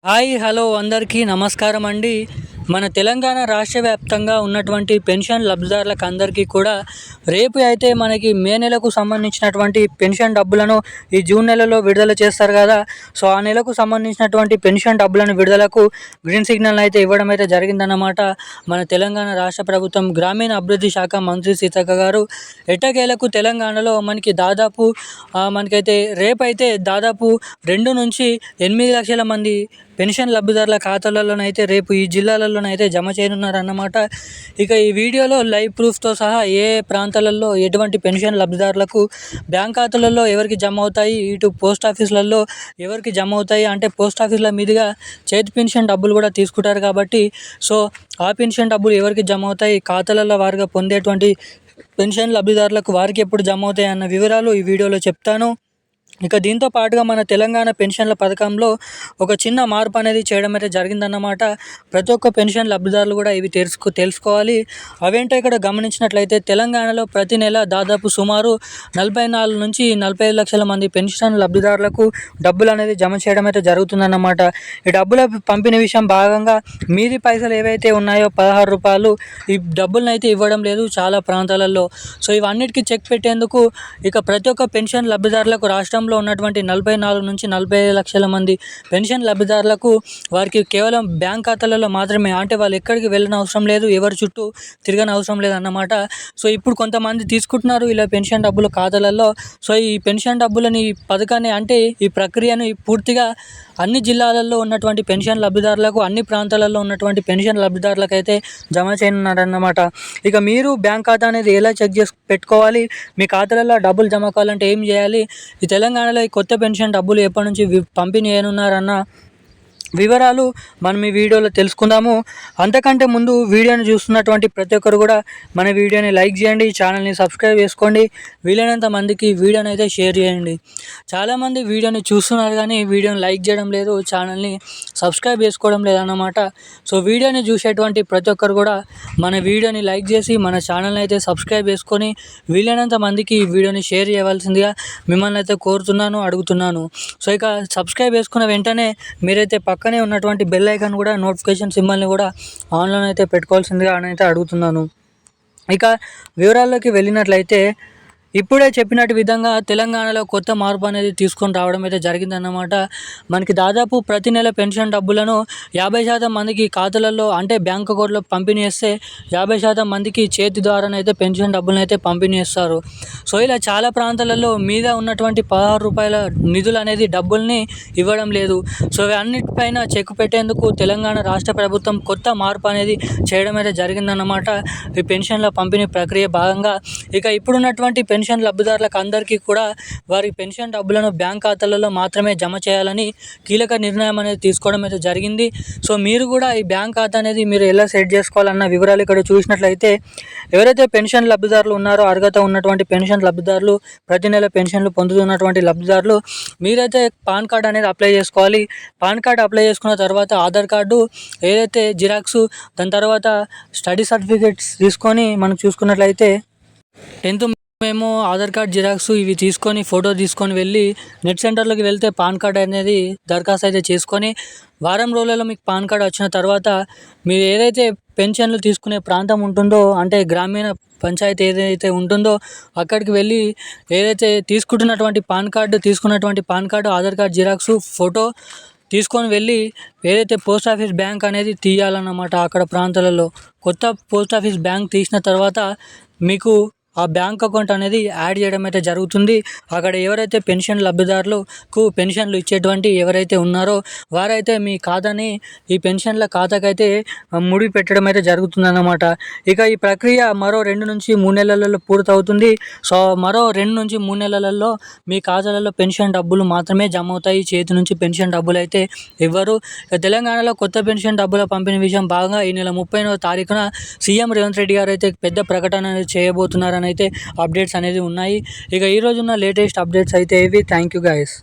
Hi hello అందరికీ నమస్కారం అండి. మన తెలంగాణ రాష్ట్ర వ్యాప్తంగా ఉన్నటువంటి పెన్షన్ లబ్ధిదారులకు అందరికీ కూడా రేపు అయితే మనకి మే నెలకు సంబంధించినటువంటి పెన్షన్ డబ్బులను ఈ జూన్ నెలలో విడుదల చేస్తారు కదా. సో ఆ నెలకు సంబంధించినటువంటి పెన్షన్ డబ్బులను విడుదలకు గ్రీన్ సిగ్నల్ అయితే ఇవ్వడం అయితే జరిగిందన్నమాట. మన తెలంగాణ రాష్ట్ర ప్రభుత్వం గ్రామీణ అభివృద్ధి శాఖ మంత్రి సీతక్క గారు ఎట్టకేలకు తెలంగాణలో మనకైతే రేపైతే దాదాపు 2 నుంచి 8 లక్షల మంది పెన్షన్ లబ్ధిదారుల ఖాతాలలోనైతే రేపు ఈ జిల్లాలలోనైతే జమ చేయనున్నారన్నమాట. ఇక ఈ వీడియోలో లైవ్ ప్రూఫ్తో సహా ఏ ప్రాంతాలలో ఎటువంటి పెన్షన్ లబ్ధిదారులకు బ్యాంక్ ఖాతాలలో ఎవరికి జమ అవుతాయి, ఇటు పోస్ట్ ఆఫీసులలో ఎవరికి జమ అవుతాయి, అంటే పోస్ట్ ఆఫీసుల మీదుగా చేతి పెన్షన్ డబ్బులు కూడా తీసుకుంటారు కాబట్టి సో ఆ పెన్షన్ డబ్బులు ఎవరికి జమ అవుతాయి, ఖాతాలలో వారిగా పొందేటువంటి పెన్షన్ లబ్ధిదారులకు వారికి ఎప్పుడు జమ అవుతాయి అన్న వివరాలు ఈ వీడియోలో చెప్తాను. ఇక దీంతో పాటుగా మన తెలంగాణ పెన్షన్ల పథకంలో ఒక చిన్న మార్పు అనేది చేయడం అయితే జరిగిందన్నమాట. ప్రతి ఒక్క పెన్షన్ లబ్ధిదారులు కూడా ఇవి తెలుసుకోవాలి. అవేంటో ఇక్కడ గమనించినట్లయితే తెలంగాణలో ప్రతి నెల దాదాపు సుమారు 44 నుంచి 45 లక్షల మంది పెన్షన్ లబ్ధిదారులకు డబ్బులు అనేది జమ చేయడం అయితే జరుగుతుందన్నమాట. ఈ డబ్బుల పంపిణీ విషయం భాగంగా మీది పైసలు ఏవైతే ఉన్నాయో 16 రూపాయలు ఈ డబ్బులను అయితే ఇవ్వడం లేదు చాలా ప్రాంతాలలో. సో ఇవన్నిటికీ చెక్ పెట్టేందుకు ఇక ప్రతి ఒక్క పెన్షన్ లబ్ధిదారులకు రాష్ట్రంలో ఉన్నటువంటి 44 నుంచి 45 లక్షల మంది పెన్షన్ లబ్ధిదారులకు వారికి కేవలం బ్యాంక్ ఖాతాలలో మాత్రమే, అంటే వాళ్ళు ఎక్కడికి వెళ్ళిన అవసరం లేదు, ఎవరి చుట్టూ తిరగని అవసరం లేదు అన్నమాట. సో ఇప్పుడు కొంతమంది తీసుకుంటున్నారు ఇలా పెన్షన్ డబ్బులు ఖాతాలలో. సో ఈ పెన్షన్ డబ్బులని ఈ పథకాన్ని అంటే ఈ ప్రక్రియను పూర్తిగా అన్ని జిల్లాలలో ఉన్నటువంటి పెన్షన్ లబ్ధిదారులకు, అన్ని ప్రాంతాలలో ఉన్నటువంటి పెన్షన్ లబ్ధిదారులకు అయితే జమ చేయనున్నారన్నమాట. ఇక మీరు బ్యాంక్ ఖాతా అనేది ఎలా చెక్ చేసి పెట్టుకోవాలి, మీ ఖాతాలలో డబ్బులు జమ కావాలంటే ఏం చేయాలి, ఈ తెలంగాణలో ఈ కొత్త పెన్షన్ డబ్బులు ఎప్పటి నుంచి పంపిణీ చేయనున్నారన్న వివరాలు మనం ఈ వీడియోలో తెలుసుకుందాము. అంతకంటే ముందు వీడియోని చూస్తున్నటువంటి ప్రతి ఒక్కరు కూడా మన వీడియోని లైక్ చేయండి, ఛానల్ని సబ్స్క్రైబ్ చేసుకోండి, వీలైనంత మందికి వీడియోని అయితే షేర్ చేయండి. చాలామంది వీడియోని చూస్తున్నారు కానీ వీడియోని లైక్ చేయడం లేదు, ఛానల్ని సబ్స్క్రైబ్ చేసుకోవడం లేదన్నమాట. సో వీడియోని చూసేటువంటి ప్రతి ఒక్కరు కూడా మన వీడియోని లైక్ చేసి మన ఛానల్ని అయితే సబ్స్క్రైబ్ చేసుకొని వీలైనంత మందికి ఈ వీడియోని షేర్ చేయవలసిందిగా మిమ్మల్ని అయితే కోరుతున్నాను, అడుగుతున్నాను. సో ఇక సబ్స్క్రైబ్ చేసుకున్న వెంటనే మీరైతే పక్కనే ఉన్నటువంటి బెల్ ఐకాన్ కూడా నోటిఫికేషన్ సింబల్ని కూడా ఆన్లో అయితే పెట్టుకోవాల్సిందిగా అయితే అడుగుతున్నాను. ఇక వివరాల్లోకి వెళ్ళినట్లయితే ఇప్పుడే చెప్పినట్టు విధంగా తెలంగాణలో కొత్త మార్పు అనేది తీసుకొని రావడం అయితే జరిగిందన్నమాట. మనకి దాదాపు ప్రతి నెల పెన్షన్ డబ్బులను 50% మందికి ఖాతాలలో అంటే బ్యాంక్ అకౌంట్లో పంపిణీ చేస్తే 50% మందికి చేతి ద్వారానైతే పెన్షన్ డబ్బులను అయితే పంపిణీ చేస్తారు. సో ఇలా చాలా ప్రాంతాలలో మీద ఉన్నటువంటి 16 రూపాయల నిధులు అనేది డబ్బుల్ని ఇవ్వడం లేదు. సో అన్నిటిపైన చెక్ పెట్టేందుకు తెలంగాణ రాష్ట్ర ప్రభుత్వం కొత్త మార్పు అనేది చేయడం అయితే జరిగిందన్నమాట ఈ పెన్షన్ల పంపిణీ ప్రక్రియ భాగంగా. ఇక ఇప్పుడున్నటువంటి పెన్షన్ లబ్ధిదారులకు అందరికీ కూడా వారి పెన్షన్ డబ్బులను బ్యాంక్ ఖాతాలలో మాత్రమే జమ చేయాలని కీలక నిర్ణయం అనేది తీసుకోవడం అయితే జరిగింది. సో మీరు కూడా ఈ బ్యాంక్ ఖాతా అనేది మీరు ఎలా సెట్ చేసుకోవాలన్న వివరాలు ఇక్కడ చూసినట్లయితే ఎవరైతే పెన్షన్ లబ్ధిదారులు ఉన్నారో అర్హత ఉన్నటువంటి పెన్షన్ లబ్ధిదారులు, ప్రతి నెల పెన్షన్లు పొందుతున్నటువంటి లబ్ధిదారులు మీరైతే పాన్ కార్డ్ అనేది అప్లై చేసుకోవాలి. పాన్ కార్డ్ అప్లై చేసుకున్న తర్వాత ఆధార్ కార్డు ఏదైతే జిరాక్స్, దాని తర్వాత స్టడీ సర్టిఫికేట్స్ తీసుకొని మనం చూసుకున్నట్లయితే 10th మేము ఆధార్ కార్డ్ జిరాక్స్ ఇవి తీసుకొని ఫోటో తీసుకొని వెళ్ళి నెట్ సెంటర్లోకి వెళ్తే పాన్ కార్డ్ అనేది దరఖాస్తు అయితే చేసుకొని వారం రోజులలో మీకు పాన్ కార్డ్ వచ్చిన తర్వాత మీరు ఏదైతే పెన్షన్లు తీసుకునే ప్రాంతం ఉంటుందో అంటే గ్రామీణ పంచాయతీ ఏదైతే ఉంటుందో అక్కడికి వెళ్ళి ఏదైతే తీసుకున్నటువంటి pan card Aadhaar card xerox photo తీసుకొని వెళ్ళి ఏదైతే పోస్ట్ ఆఫీస్ బ్యాంక్ అనేది తీయాలన్నమాట. అక్కడ ప్రాంతాలలో కొత్త పోస్ట్ ఆఫీస్ బ్యాంక్ తీసిన తర్వాత మీకు ఆ బ్యాంక్ అకౌంట్ అనేది యాడ్ చేయడం అయితే జరుగుతుంది. అక్కడ ఎవరైతే పెన్షన్ లబ్ధిదారులకు పెన్షన్లు ఇచ్చేటువంటి ఎవరైతే ఉన్నారో వారైతే మీ ఖాతాని ఈ పెన్షన్ల ఖాతాకైతే ముడి పెట్టడం అయితే జరుగుతుందన్నమాట. ఇక ఈ ప్రక్రియ మరో 2 నుంచి 3 నెలలలో పూర్తవుతుంది. సో మరో 2 నుంచి 3 నెలలలో మీ ఖాతాలలో పెన్షన్ డబ్బులు మాత్రమే జమ అవుతాయి, చేతి నుంచి పెన్షన్ డబ్బులు అయితే ఇవ్వరు. తెలంగాణలో కొత్త పెన్షన్ డబ్బుల పంపిణీ విషయం భాగంగా ఈ నెల 30వ తారీఖున సీఎం రేవంత్ రెడ్డి గారు అయితే పెద్ద ప్రకటన అనేది చేయబోతున్నారని అయితే అప్డేట్స్ అనేది ఉన్నాయి. ఇక ఈ రోజున్న లేటెస్ట్ అప్డేట్స్ అయితే ఇవి. Thank you guys.